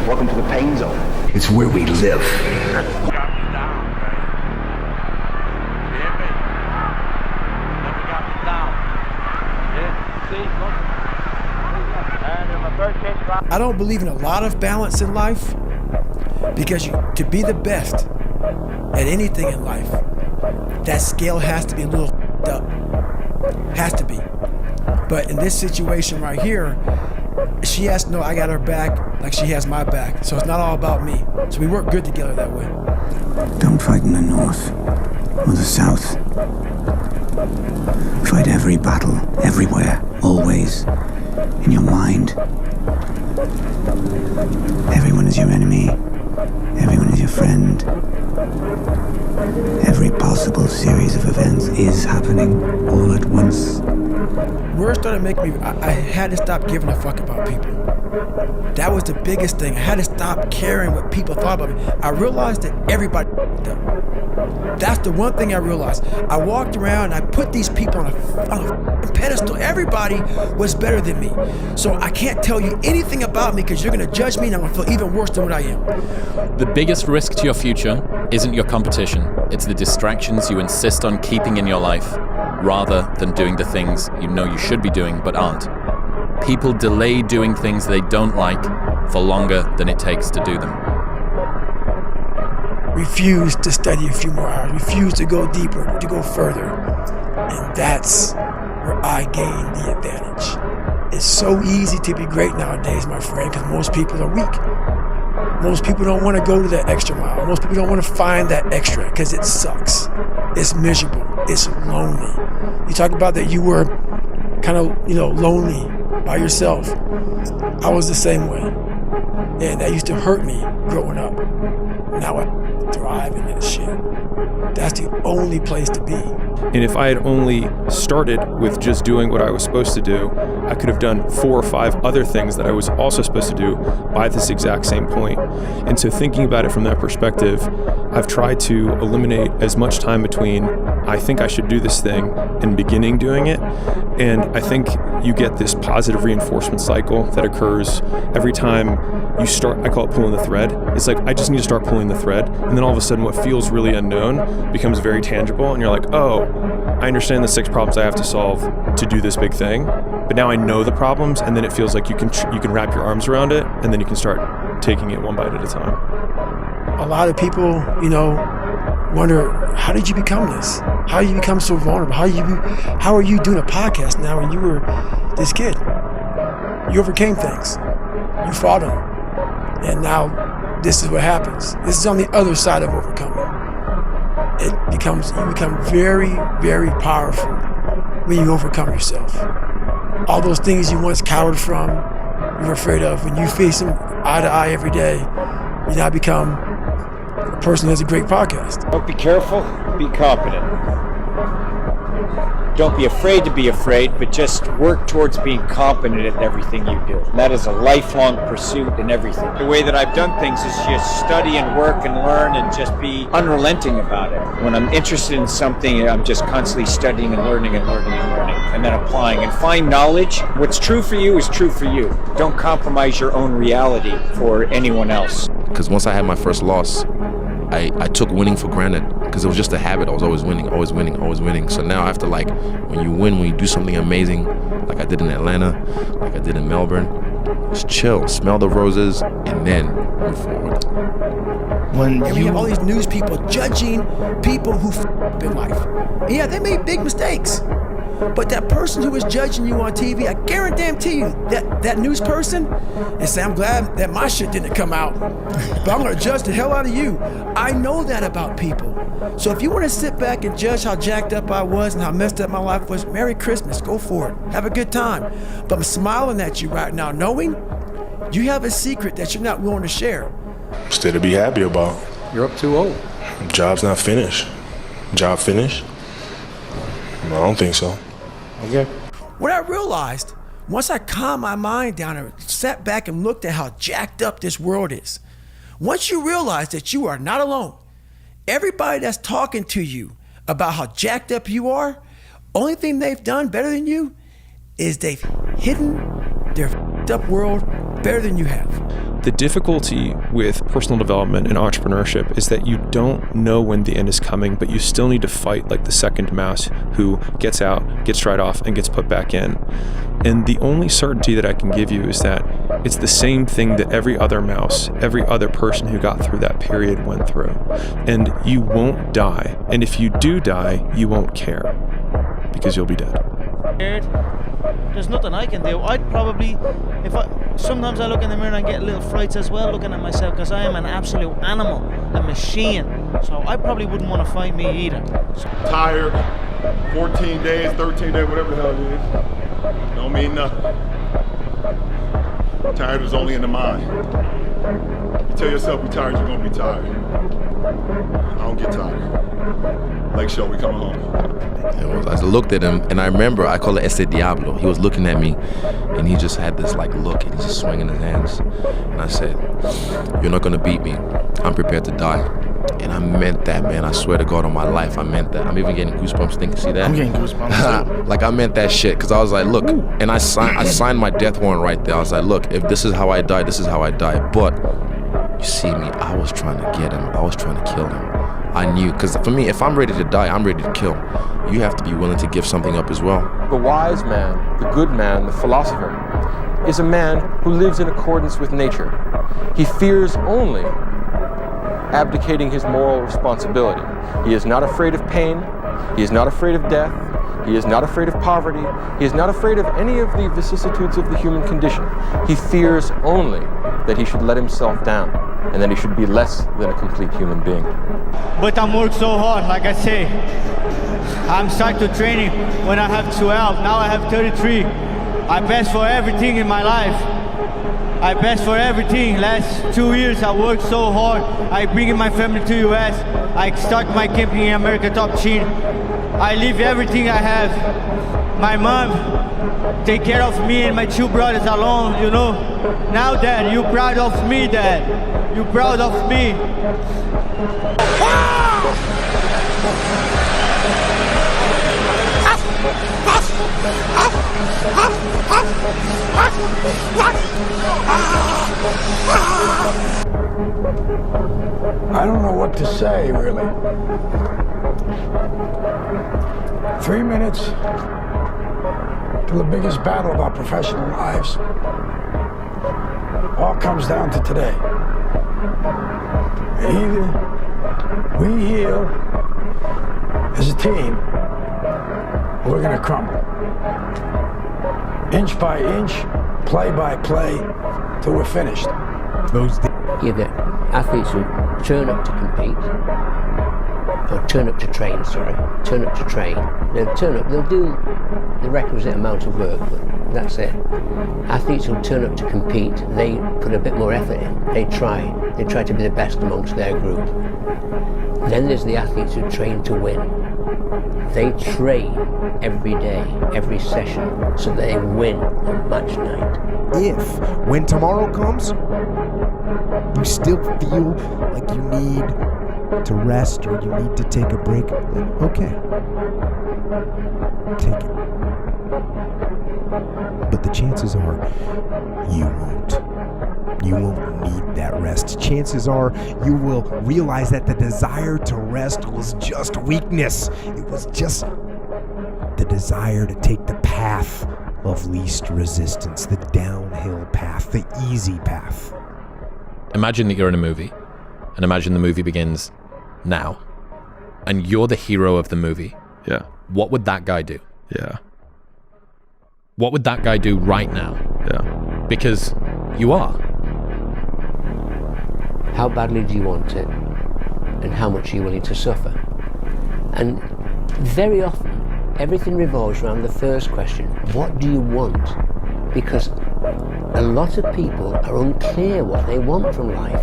Welcome to the pain zone. It's where we live. I don't believe in a lot of balance in life, because to be the best at anything in life, that scale has to be a little up. Has to be. But in this situation right here, she has to know I got her back like she has my back. So it's not all about me. So we work good together that way. Don't fight in the north or the south. Fight every battle, everywhere, always, in your mind. Everyone is your enemy. Everyone is your friend. Every possible series of events is happening all at once. Word started making me, I had to stop giving a fuck about people. That was the biggest thing. I had to stop caring what people thought about me. I realized that everybody up. That's the one thing I realized. I walked around and I put these people on a pedestal. Everybody was better than me. So I can't tell you anything about me because you're gonna judge me and I'm gonna feel even worse than what I am. The biggest risk to your future isn't your competition. It's the distractions you insist on keeping in your life, rather than doing the things you know you should be doing but aren't. People delay doing things they don't like for longer than it takes to do them. Refuse to study a few more hours, refuse to go deeper, to go further. And that's where I gain the advantage. It's so easy to be great nowadays, my friend, because most people are weak. Most people don't want to go to that extra mile. Most people don't want to find that extra because it sucks. It's miserable. It's lonely. You talk about that you were kind of, lonely by yourself. I was the same way. And that used to hurt me growing up. Now I thrive in that shit. That's the only place to be. And if I had only started with just doing what I was supposed to do, I could have done 4 or 5 other things that I was also supposed to do by this exact same point. And so thinking about it from that perspective, I've tried to eliminate as much time between I think I should do this thing and beginning doing it. And I think you get this positive reinforcement cycle that occurs every time you start. I call it pulling the thread. It's like, I just need to start pulling the thread. And then all of a sudden what feels really unknown becomes very tangible. And you're like, oh, I understand the 6 problems I have to solve to do this big thing. But now I know the problems, and then it feels like you can wrap your arms around it, and then you can start taking it one bite at a time. A lot of people, wonder, how did you become this? How did you become so vulnerable? How are you doing a podcast now when you were this kid? You overcame things. You fought them. And now this is what happens. This is on the other side of overcoming. You become very, very powerful when you overcome yourself. All those things you once cowered from, you were afraid of, when you face them eye to eye every day, you now become a person who has a great podcast. Don't be careful, be competent. Don't be afraid to be afraid, but just work towards being competent at everything you do. And that is a lifelong pursuit in everything. The way that I've done things is just study and work and learn and just be unrelenting about it. When I'm interested in something, I'm just constantly studying and learning and learning and learning, and then applying. And find knowledge. What's true for you is true for you. Don't compromise your own reality for anyone else. Because once I had my first loss, I took winning for granted because it was just a habit. I was always winning, always winning, always winning. So now I have to, when you win, when you do something amazing, like I did in Atlanta, like I did in Melbourne, just chill, smell the roses, and then move forward. And we have all these news people judging people who f up in life. And yeah, they made big mistakes. But that person who is judging you on TV, I guarantee you that news person and say, I'm glad that my shit didn't come out, but I'm gonna judge the hell out of you. I know that about people. So if you wanna sit back and judge how jacked up I was and how messed up my life was, Merry Christmas, go for it, have a good time. But I'm smiling at you right now, knowing you have a secret that you're not willing to share. Still to be happy about. You're up too old. Job's not finished. Job finished? No, I don't think so. Okay. What I realized, once I calmed my mind down and sat back and looked at how jacked up this world is, once you realize that you are not alone, everybody that's talking to you about how jacked up you are, only thing they've done better than you is they've hidden their f***ed up world better than you have. The difficulty with personal development and entrepreneurship is that you don't know when the end is coming, but you still need to fight like the second mouse who gets out, gets dried off, and gets put back in. And the only certainty that I can give you is that it's the same thing that every other mouse, every other person who got through that period went through. And you won't die. And if you do die, you won't care, because you'll be dead. There's nothing I can do. I'd probably, sometimes I look in the mirror and get little frights as well looking at myself, because I am an absolute animal, a machine. So I probably wouldn't want to fight me either. Tired, 14 days, 13 days, whatever the hell it is. Don't mean nothing. Tired is only in the mind. You tell yourself you're tired, you're gonna be tired. I don't get tired. Lake show, we coming home. I looked at him, and I remember, I call it ese diablo. He was looking at me, and he just had this like look, and he's just swinging his hands. And I said, "You're not gonna beat me. I'm prepared to die." And I meant that, man. I swear to God on my life, I meant that. I'm even getting goosebumps thinking, see that? I'm getting goosebumps too. Like I meant that shit, because I was like, look, and I signed my death warrant right there. I was like, look, if this is how I die, this is how I die. But you see me, I was trying to get him. I was trying to kill him. I knew, because for me, if I'm ready to die, I'm ready to kill. You have to be willing to give something up as well. The wise man, the good man, the philosopher, is a man who lives in accordance with nature. He fears only abdicating his moral responsibility. He is not afraid of pain. He is not afraid of death. He is not afraid of poverty. He is not afraid of any of the vicissitudes of the human condition. He fears only that he should let himself down, and that he should be less than a complete human being. But I'm worked so hard, like I say. I'm starting to training when I have 12, now I have 33. I best for everything in my life. I best for everything. Last 2 years I worked so hard. I bring my family to US. I start my camping in America Top Team. I leave everything I have. My mom take care of me and my two brothers alone, you know. Now, Dad, you proud of me, Dad. You proud of me. I don't know what to say, really. 3 minutes to the biggest battle of our professional lives. All comes down to today. Either we heal as a team, or we're gonna crumble. Inch by inch, play by play, till we're finished. You've got athletes who turn up to compete, or turn up to train, turn up to train. They'll turn up, they'll do the requisite amount of work, but that's it. Athletes who turn up to compete, they put a bit more effort in. They try to be the best amongst their group. Then there's the athletes who train to win. They train every day, every session, so they win on match night. If, when tomorrow comes, you still feel like you need to rest or you need to take a break, then okay, take it. But the chances are you won't. You won't need that rest. Chances are you will realize that the desire to rest was just weakness. It was just the desire to take the path of least resistance, the downhill path, the easy path. Imagine that you're in a movie, and imagine the movie begins now, and you're the hero of the movie. Yeah. What would that guy do? Yeah. What would that guy do right now? Yeah. Because you are. How badly do you want it? And how much are you willing to suffer? And very often, everything revolves around the first question, what do you want? Because a lot of people are unclear what they want from life.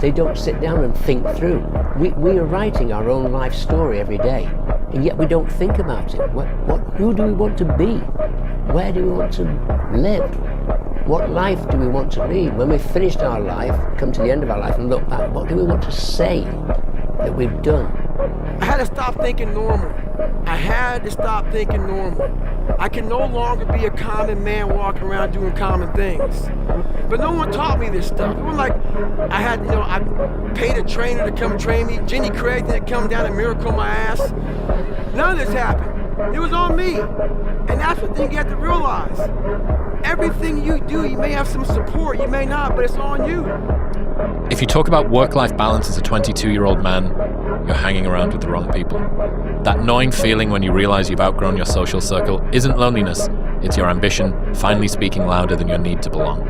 They don't sit down and think through. We are writing our own life story every day, and yet we don't think about it. Who do we want to be? Where do we want to live? What life do we want to lead? When we've finished our life, come to the end of our life and look back, what do we want to say that we've done? I had to stop thinking normal. I had to stop thinking normal. I can no longer be a common man walking around doing common things. But no one taught me this stuff. It wasn't like I had, I paid a trainer to come train me. Jenny Craig didn't come down and miracle my ass. None of this happened. It was on me. And that's the thing you have to realize. Everything you do, you may have some support, you may not, but it's on you. If you talk about work-life balance as a 22-year-old man, you're hanging around with the wrong people. That gnawing feeling when you realize you've outgrown your social circle isn't loneliness, it's your ambition finally speaking louder than your need to belong.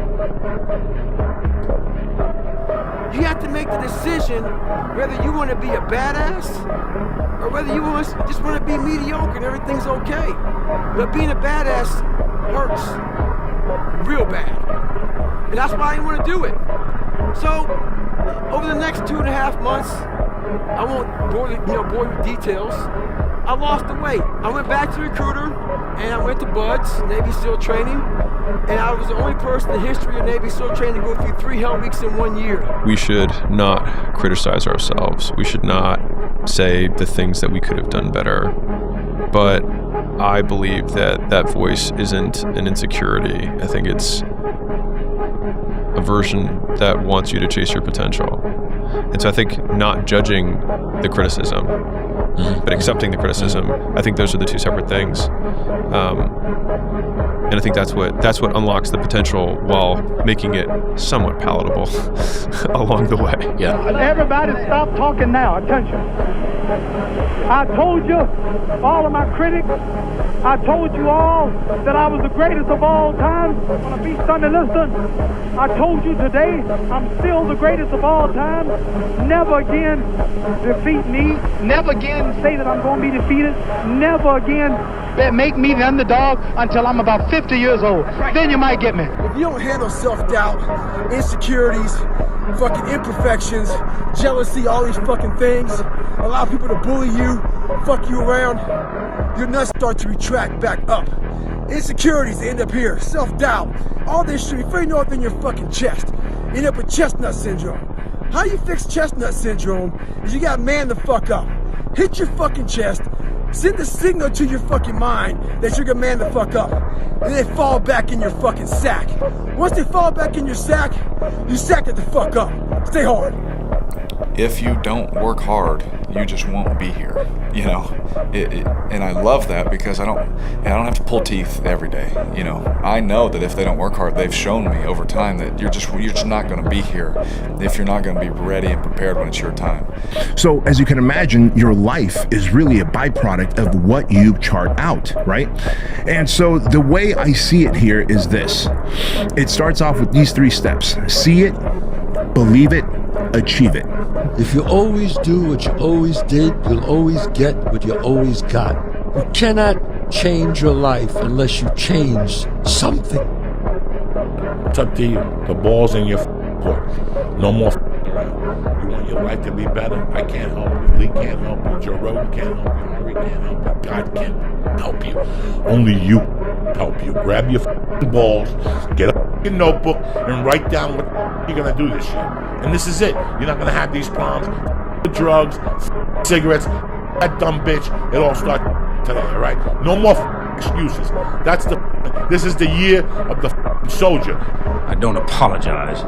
You have to make the decision whether you want to be a badass or whether you just want to be mediocre and everything's okay. But being a badass hurts real bad. And that's why I didn't want to do it. So, over the next 2.5 months, I won't bore you with details. I lost the weight. I went back to the recruiter, and I went to Buds, Navy SEAL training, and I was the only person in the history of Navy SEAL training to go through 3 hell weeks in 1 year. We should not criticize ourselves. We should not say the things that we could have done better. But I believe that that voice isn't an insecurity. I think it's a version that wants you to chase your potential. And so I think not judging the criticism, but accepting the criticism, I think those are the two separate things. And I think that's what unlocks the potential while making it somewhat palatable along the way. Yeah. Everybody stop talking now. Attention. I told you, all of my critics, I told you all that I was the greatest of all time. On a beat Sunday, listen. I told you today, I'm still the greatest of all time. Never again defeat me. Never again say that I'm going to be defeated. Never again make me the underdog until I'm about 50 years old. Then you might get me. If you don't handle self-doubt, insecurities, fucking imperfections, jealousy, all these fucking things, allow people to bully you, fuck you around, your nuts start to retract back up. Insecurities end up here, self-doubt, all this shit, before you know it, in your fucking chest. You end up with chestnut syndrome. How you fix chestnut syndrome is you gotta man the fuck up. Hit your fucking chest, send the signal to your fucking mind that you're gonna man the fuck up. And they fall back in your fucking sack. Once they fall back in your sack, you sack it the fuck up. Stay hard. If you don't work hard, you just won't be here, you know. And I love that because I don't have to pull teeth every day, you know. I know that if they don't work hard, they've shown me over time that you're just not going to be here if you're not going to be ready and prepared when it's your time. So as you can imagine, your life is really a byproduct of what you chart out, right? And so the way I see it here is this. It starts off with these 3 steps. See it, believe it, achieve it. If you always do what you always did, you'll always get what you always got. You cannot change your life unless you change something. It's up to you. The ball's in your court. No more around. You want your life to be better? I can't help you. Lee can't help you. Joe Rogan can't help you. Harry can't help you. God can't help you. Only you help you. Grab your balls, get a notebook, and write down what you're gonna do this year. And this is it. You're not gonna have these problems. Drugs, cigarettes, that dumb bitch. It all starts today, all right? No more excuses. This is the year of the soldier. I don't apologize.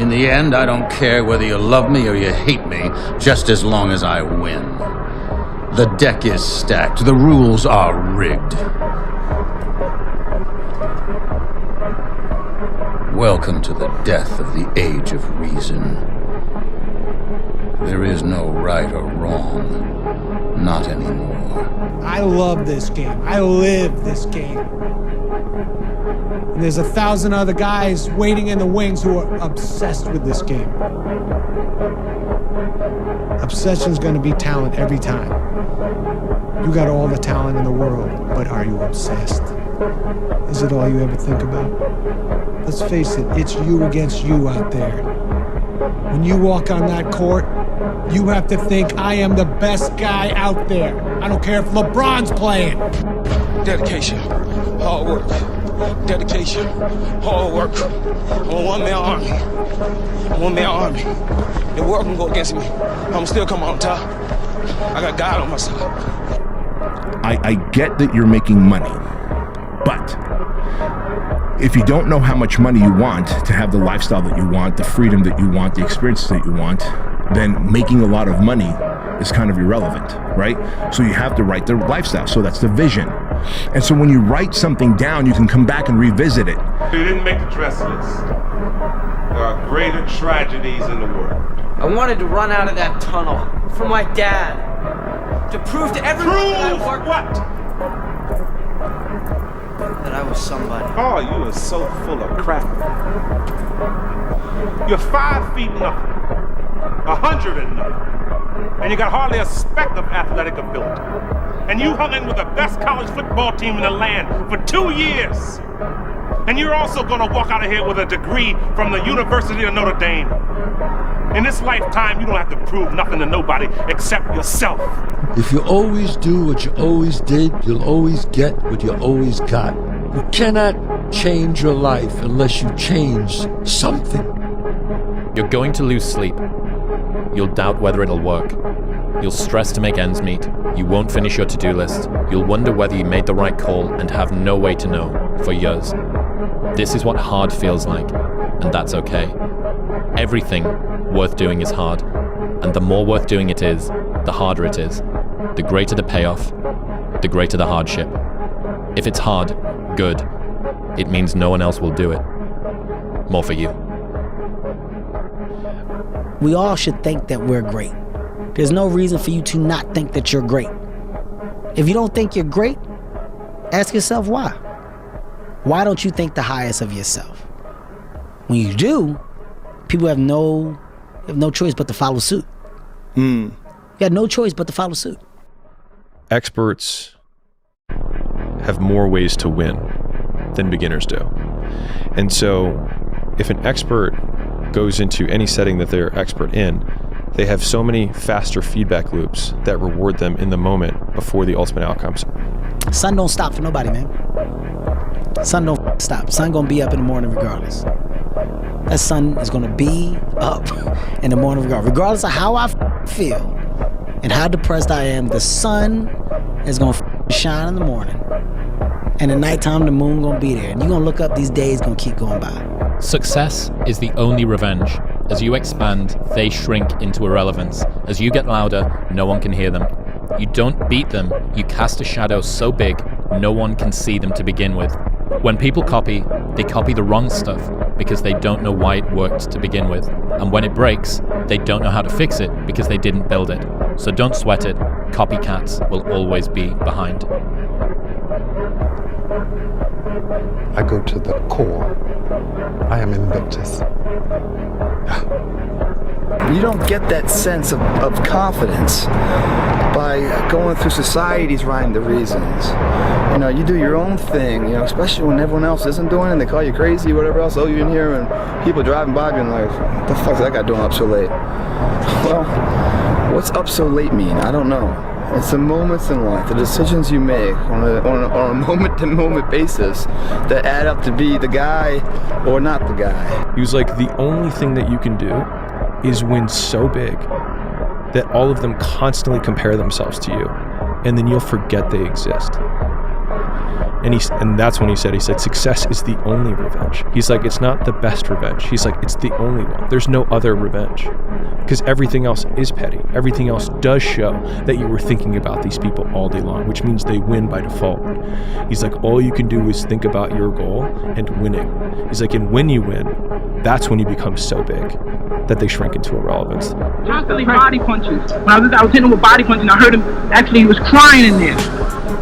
In the end, I don't care whether you love me or you hate me, just as long as I win. The deck is stacked. The rules are rigged. Welcome to the death of the age of reason. There is no right or wrong. Not anymore. I love this game. I live this game. And there's 1,000 other guys waiting in the wings who are obsessed with this game. Obsession's gonna be talent every time. You got all the talent in the world, but are you obsessed? Is it all you ever think about? Let's face it, it's you against you out there. When you walk on that court, you have to think, I am the best guy out there. I don't care if LeBron's playing. Dedication, hard work. Dedication, hard work. I'm a one-man army. The world can go against me. I'm still come on top. I got God on my side. I get that you're making money, but if you don't know how much money you want to have the lifestyle that you want, the freedom that you want, the experiences that you want, then making a lot of money is kind of irrelevant, right? So you have to write the lifestyle. So that's the vision. And so when you write something down, you can come back and revisit it. You didn't make the dress list. There are greater tragedies in the world. I wanted to run out of that tunnel for my dad. To prove to everyone that I worked. What? That I was somebody. Oh, you are so full of crap. You're 5 feet nothing. 100 and nothing. And you got hardly a speck of athletic ability. And you hung in with the best college football team in the land for 2 years. And you're also gonna walk out of here with a degree from the University of Notre Dame. In this lifetime, you don't have to prove nothing to nobody except yourself. If you always do what you always did, you'll always get what you always got. You cannot change your life unless you change something. You're going to lose sleep. You'll doubt whether it'll work. You'll stress to make ends meet. You won't finish your to-do list. You'll wonder whether you made the right call and have no way to know for years. This is what hard feels like, and that's okay. Everything worth doing is hard, and the more worth doing it is, the harder it is. The greater the payoff, the greater the hardship. If it's hard, good. It means no one else will do it. More for you. We all should think that we're great. There's no reason for you to not think that you're great. If you don't think you're great, ask yourself why. Why don't you think the highest of yourself? When you do, people have no choice but to follow suit. You have no choice but to follow suit. Experts have more ways to win than beginners do. And so if an expert goes into any setting that they're expert in, they have so many faster feedback loops that reward them in the moment before the ultimate outcomes. Sun don't stop for nobody, man. Sun don't stop. Sun gonna be up in the morning regardless. That sun is gonna be up in the morning regardless of how I feel and how depressed I am. The sun is gonna shine in the morning, and at nighttime the moon gonna be there, and you're gonna look up, these days gonna keep going by. Success is the only revenge. As you expand, they shrink into irrelevance. As you get louder, no one can hear them. You don't beat them, you cast a shadow so big, no one can see them to begin with. When people copy, they copy the wrong stuff because they don't know why it worked to begin with. And when it breaks, they don't know how to fix it because they didn't build it. So don't sweat it, copycats will always be behind. I go to the core. I am invictus. You don't get that sense of confidence by going through society's rhyme the reasons. You know, you do your own thing, you know, especially when everyone else isn't doing it and they call you crazy, whatever else. Oh, you in here and people driving by being like, what the fuck's that guy doing up so late? Well, what's up so late mean? I don't know. It's the moments in life, the decisions you make on a moment-to-moment basis that add up to be the guy or not the guy. He was like, the only thing that you can do is win so big that all of them constantly compare themselves to you, and then you'll forget they exist. And that's when he said, success is the only revenge. He's like, it's not the best revenge. He's like, it's the only one. There's no other revenge. Because everything else is petty. Everything else does show that you were thinking about these people all day long, which means they win by default. He's like, all you can do is think about your goal and winning. He's like, and when you win, that's when you become so big that they shrink into irrelevance. Constantly body punches. When I was hitting him with body punching, I heard him, actually he was crying in there,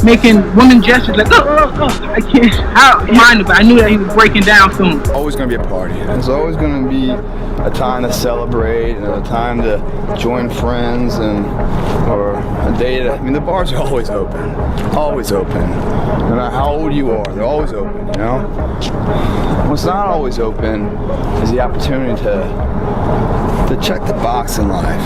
making woman gestures like, I can't, mind it, but I knew that he was breaking down soon. Always gonna be a party. There's always gonna be a time to celebrate and a time to join friends or a day to, the bars are always open. Always open. No matter how old you are, they're always open, you know? What's not always open is the opportunity to check the box in life,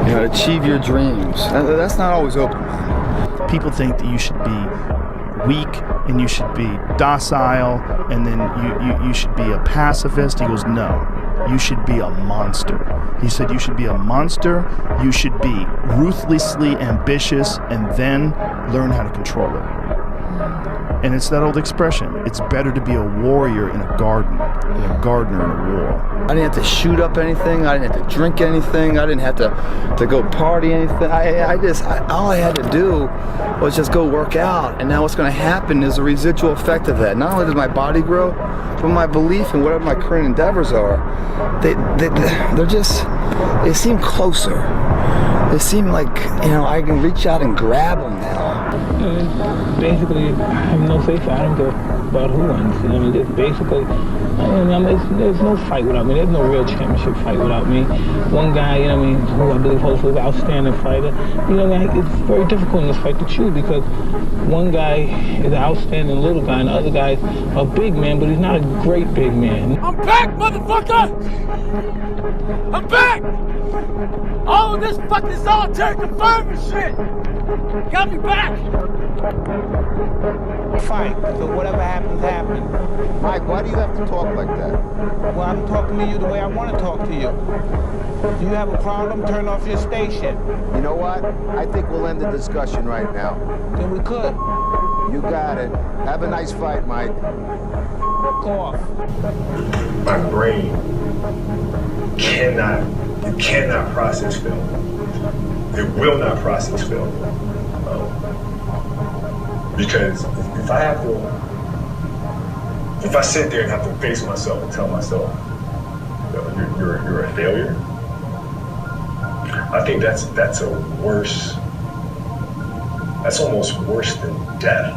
you know, to achieve your dreams. That's not always open, man. People think that you should be weak and you should be docile and then you should be a pacifist. He goes, no. you should be a monster. He said you should be a monster, you should be ruthlessly ambitious, and then learn how to control it. And it's that old expression, it's better to be a warrior in a garden than a gardener in a war. I didn't have to shoot up anything. I didn't have to drink anything. I didn't have to go party anything. All I had to do was just go work out. And now what's going to happen is a residual effect of that. Not only does my body grow, but my belief in whatever my current endeavors are, they seem closer. They seem like, I can reach out and grab them now. Basically, I have no say so. I don't care about who wins. Just basically, there's no fight without me. There's no real championship fight without me. One guy, who I believe holds an outstanding fighter, it's very difficult in this fight to choose because one guy is an outstanding little guy and the other guy's a big man, but he's not a great big man. I'm back, motherfucker! I'm back! All of this fucking solitary confinement shit got me back! Fight, so whatever happens, happens. Mike, why do you have to talk like that? Well, I'm talking to you the way I want to talk to you. If you have a problem, turn off your station. You know what? I think we'll end the discussion right now. Then we could. You got it. Have a nice fight, Mike. Go off. My brain cannot process film. It will not process film. Because if I sit there and have to face myself and tell myself, you're a failure, I think that's almost worse than death.